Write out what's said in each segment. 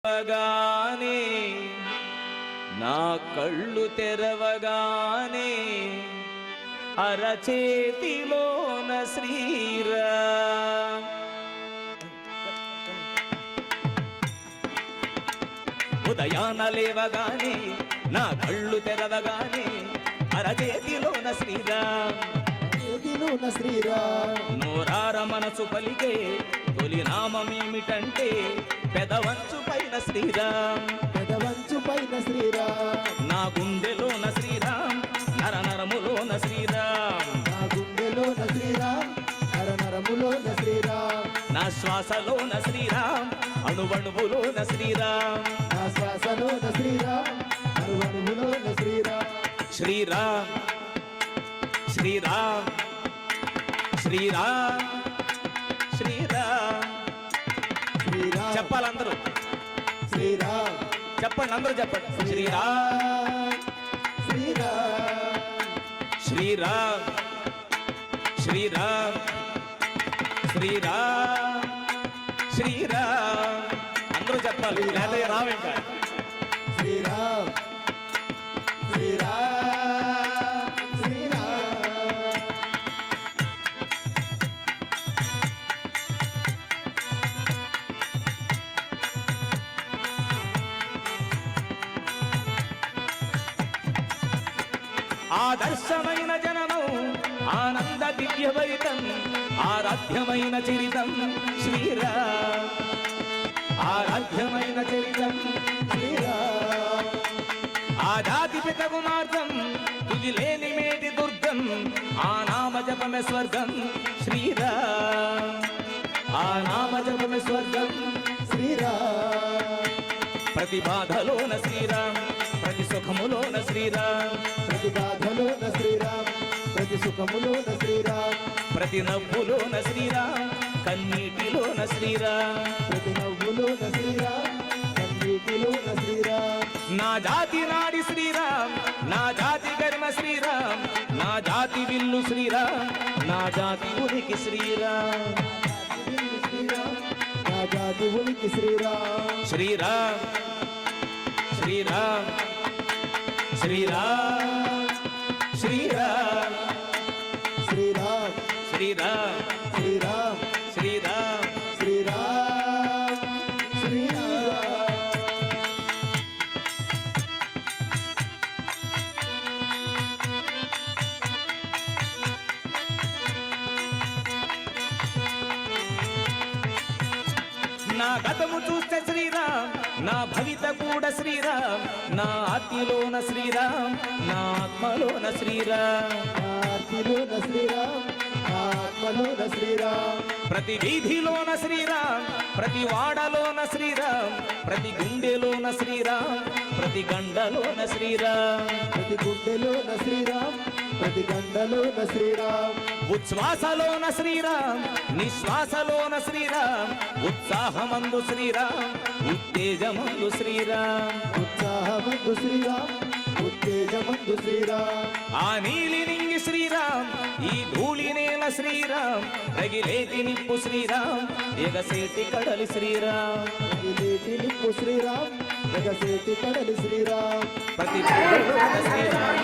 తెరవగానే నా కళ్ళు తెరవగానే అరచేతిలోన శ్రీరామ్ ఉదయాన లేవగానే నా కళ్ళు తెరవగానే అరచేతిలోన శ్రీరామ్ నూరార మనసు పలికే తొలి నామమేమిటంటే పెదవంచు పైన శ్రీరామ్ నా గుండెలోన శ్రీరామ్ నరనరములోన శ్రీరామ్ నా శ్వాసలోన శ్రీరామ్ అణువణువులోన శ్రీరామ్ శ్రీరామ్ శ్రీరామ్ శ్రీరామ్ శ్రీరామ్ చెప్పాలందరూ శ్రీరామ్ చెప్పండి, అందరూ చెప్పండి. శ్రీరామ్ శ్రీరామ్ శ్రీరామ్ శ్రీరామ్ శ్రీరామ్ అందరూ చెప్పాలి, లేదా రావు ఇంకా. శ్రీరామ్ ఆదర్శమైన జననం ఆనంద దివ్యవైతం ఆరాధ్యమైన చరితం శ్రీరామ్ ఆరాధ్యమైన చరితం శ్రీరామ్ ఆజాతి పితకు మార్గం తుది లేని మేటి దుర్గం ఆ నామ జపమే స్వర్గం శ్రీరామ్ ఆ నామ జపమే స్వర్గం శ్రీరామ్ ప్రతి బాధలోన శ్రీరామ్ ప్రతి సుఖములోన శ్రీరామ్ ప్రతి బాధలోన శ్రీరామ్ ప్రతి సుఖములోన శ్రీరామ్ ప్రతి నవ్వులోన శ్రీరామ్ కన్నీటిలోన శ్రీరామ్ ప్రతి నవ్వులోన శ్రీరామ్ కన్నీటిలోన శ్రీరామ్ నా జాతి నాడి శ్రీరామ్ నా జాతి గర్మ శ్రీరామ్ నా జాతి విల్లు శ్రీరామ్ నా జాతి ఉనికి శ్రీరామ్ నా జాతి ఉనికి శ్రీరామ్ శ్రీరామ్ శ్రీరామ్ శ్రీరామ్ శ్రీరామ్ శ్రీరామ్ శ్రీరామ్ శ్రీరామ్ శ్రీరామ్ శ్రీరామ్ శ్రీరామ్ నా గతము చూస్తే శ్రీరామ్ నా భవిత కూడా శ్రీరామ్ నా ఆత్మలోన శ్రీరామ్ నా ఆత్మలోన శ్రీరామ్ ఆత్మలోన శ్రీరామ్ ఆత్మలోన శ్రీరామ్ ప్రతి వీధిలోన శ్రీరామ్ ప్రతి వాడలోన శ్రీరామ్ ప్రతి గుండెలోన శ్రీరామ్ ప్రతి గండలోన శ్రీరామ్ ప్రతి గుండెలోన శ్రీరామ్ ప్రతి గండలోన శ్రీరామ్ ఉచ్ఛ్వాసలోన శ్రీరామ్ నిశ్వాసలోన శ్రీరామ్ ఉత్సాహమందు శ్రీరామ్ ఉత్తేజమందు శ్రీరామ్ ఉత్సాహమందు శ్రీరామ్ ఉత్తేజమందు శ్రీరామ్ ఆ నీలి నింగి శ్రీరామ్ ఈ ధూళి నేల శ్రీరామ్ రగిలేటి నిప్పు శ్రీరామ్ ఎగసేటి కడలి శ్రీరామ్ రగిలేటి నిప్పు శ్రీరామ్ ఎగసేటి కడలి శ్రీరామ్ ప్రతి శ్రీరామ్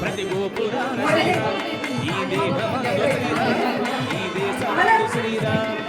ప్రతి గోపురాన శ్రీరామ్ ఈ దేహమందు శ్రీరామ్ ఈ దేశమందు శ్రీరామ్